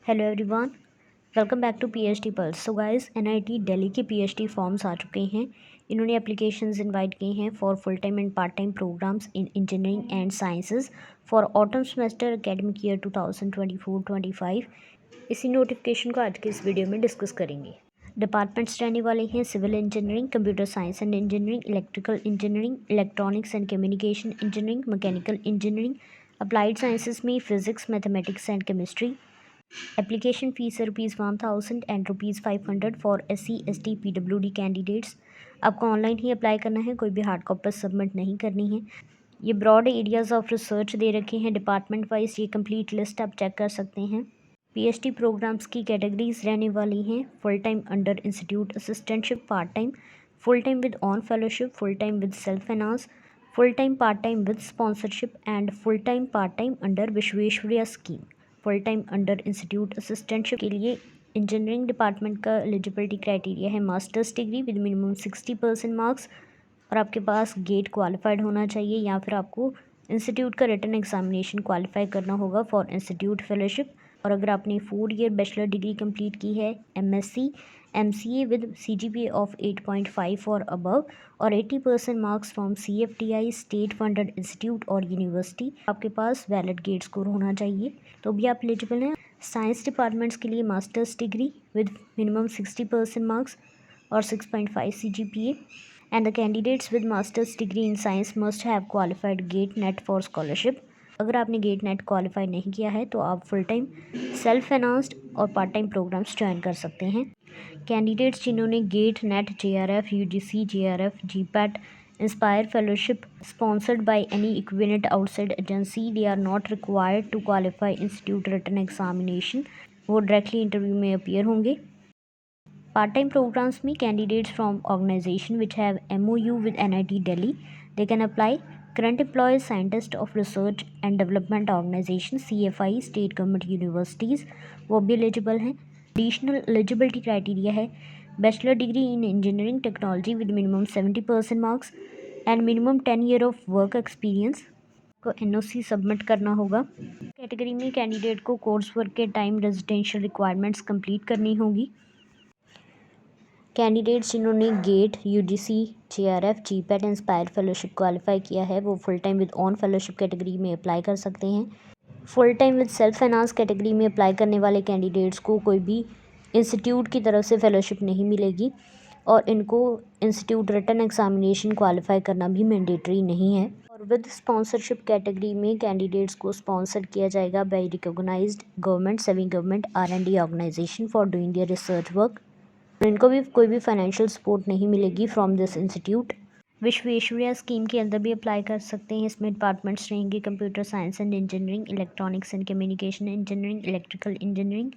Hello everyone, welcome back to PhD Pulse. So guys, NIT Delhi के PhD forms आ चुके हैं। इन्होंने एप्लीकेशंस इनवाइट की हैं for full time and part time programmes in engineering and sciences for autumn semester academic year 2024-25। इसी notification को आज के इस वीडियो में डिस्कस करेंगे। डिपार्टमेंट्स रहने वाले हैं civil engineering, computer science and engineering, electrical engineering, electronics and communication engineering, mechanical engineering, applied sciences में physics, mathematics and chemistry. Application fees है ₹1000 and ₹500 for SC ST PWD candidates. आपको online ही apply करना है, कोई भी हार्ड कॉपी सबमिट नहीं करनी है। ये ब्रॉड एरियाज़ ऑफ रिसर्च दे रखे हैं डिपार्टमेंट वाइज, ये कंप्लीट लिस्ट आप चेक कर सकते हैं। PhD प्रोग्राम्स की कैटेगरीज रहने वाली हैं full time under institute assistantship, part time, full time with on fellowship, full time with self finance, full time part time with sponsorship and full time part time under Visvesvaraya scheme. Full time under institute assistantship के लिए engineering department का eligibility criteria है masters degree with minimum 60% marks, और आपके पास get qualified होना चाहिए या फिर आपको इंस्टीट्यूट का रिटन एग्जामिनेशन क्वालिफाई करना होगा फॉर इंस्टीट्यूट फेलोशिप। और अगर आपने 4 ईयर बैचलर डिग्री कंप्लीट की है MSc MCA with CGPA of 8.5 और अबव और 80% marks from CFTI state funded institute और यूनिवर्सिटी, आपके पास वैलिड गेट स्कोर होना चाहिए, तो भी आप एलिजिबल हैं। साइंस डिपार्टमेंट्स के लिए masters degree with minimum 60% marks और 6.5 CGPA, and the candidates with master's degree in science must have qualified GATE NET for scholarship। अगर आपने गेट नेट क्वालिफाई नहीं किया है तो आप फुल टाइम सेल्फ फाइनेंस्ड और पार्ट टाइम प्रोग्राम्स ज्वाइन कर सकते हैं। कैंडिडेट्स जिन्होंने GATE NET JRF UGC JRF GPAT INSPIRE fellowship sponsored by any equivalent outside agency, they are not required to qualify institute written examination, वो directly interview में appear होंगे। Part time programmes में candidates from organisation which have MOU with NIT Delhi, they can apply। Current employees scientist of research and development organisation CFI state government universities, वो भी eligible हैं। Additional eligibility criteria है bachelor degree in engineering technology with minimum 70% marks and minimum 10 year of work experience को NOC submit करना होगा। Category में candidate को course work के टाइम रेजिडेंशियल रिक्वायरमेंट्स कंप्लीट करनी होगी। कैंडिडेट्स जिन्होंने GATE UGC JRF GPAT INSPIRE fellowship qualify किया है वो full time with on fellowship category में अप्लाई कर सकते हैं। Full time with self finance category में अप्लाई करने वाले कैंडिडेट्स को कोई भी इंस्टीट्यूट की तरफ से फेलोशिप नहीं मिलेगी और इनको इंस्टीट्यूट रिटन एग्जामिनेशन क्वालिफाई करना भी मैंडेटरी नहीं है। और विद स्पॉन्सरशिप कैटेगरी में कैंडिडेट्स को स्पॉन्सर किया जाएगा by recognised government semi government R&D organisation for doing their research work. इनको भी कोई भी फाइनेंशियल सपोर्ट नहीं मिलेगी from this institute. Visvesvaraya scheme के अंदर भी अप्लाई कर सकते हैं। इसमें डिपार्टमेंट्स रहेंगे computer science and engineering, electronics and communication engineering, electrical engineering.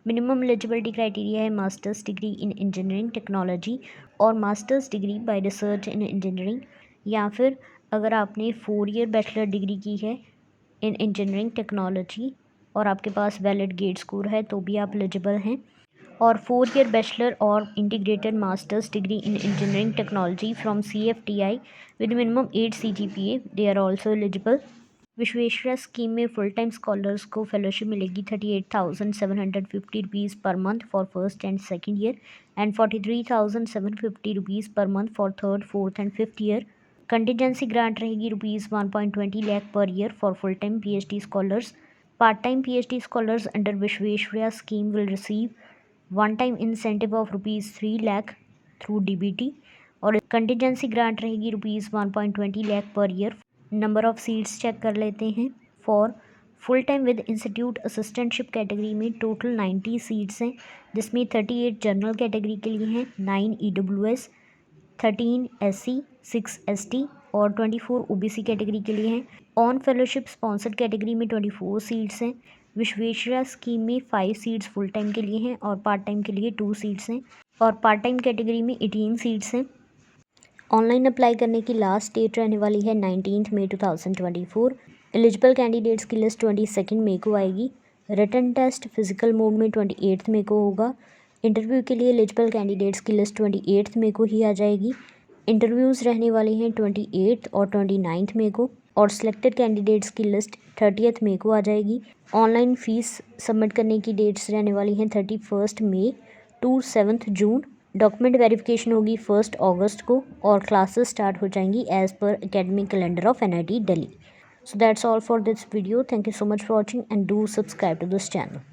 Minimum eligibility criteria है masters degree in engineering technology और masters degree by research in engineering, या फिर अगर आपने 4 ईयर बैचलर डिग्री की है इन इंजीनियरिंग टेक्नोलॉजी और आपके पास वैलिड गेट स्कोर है तो भी आप एलिजिबल हैं। और 4 ईयर बैचलर और integrated masters degree in engineering technology from CFTI with minimum 8 CGPA, they are also eligible. Visvesvaraya scheme में फुल टाइम स्कॉलर्स को फेलोशिप मिलेगी ₹38,750 per month for first and second year and ₹43,750 per month for third, fourth and fifth year. Contingency grant रहेगी ₹1.20 lakh per year for full time PhD scholars. Part time PhD scholars under Visvesvaraya scheme will receive one time incentive of ₹3 lakh through DBT और contingency grant रहेगी ₹1.20 lakh per year. Number of seats check कर लेते हैं। For full time with institute assistantship category में total 90 seats हैं, जिसमें 38 general category के लिए हैं, 9 EWS, 13 SC, 6 ST और 24 OBC कैटेगरी के लिए हैं। ऑन फेलोशिप स्पॉन्सर्ड कैटेगरी में 24 सीट्स हैं। विश्वेश्वरैया स्कीम में 5 सीट्स फुल टाइम के लिए हैं और पार्ट टाइम के लिए 2 सीट्स हैं और पार्ट टाइम कैटेगरी में 18 सीट्स हैं। ऑनलाइन अप्लाई करने की लास्ट डेट रहने वाली है 19 मई 2024। एलिजिबल कैंडिडेट्स की लिस्ट 22 मई को आएगी। रिटन टेस्ट फिजिकल मोड में 28 मई को होगा। इंटरव्यू के लिए एलिजिबल कैंडिडेट्स की लिस्ट 28 मई को ही आ जाएगी। इंटरव्यूज़ रहने वाले हैं 28 और 29 मई को और सिलेक्टेड कैंडिडेट्स की लिस्ट 30 मई को आ जाएगी। ऑनलाइन फ़ीस सबमिट करने की डेट्स रहने वाली हैं 31 मई टू 7 जून। डॉक्यूमेंट वेरिफिकेशन होगी 1 अगस्त को और क्लासेस स्टार्ट हो जाएंगी as per academic calendar of NIT Delhi. So that's all for this video. Thank you so much for watching and do subscribe to this channel.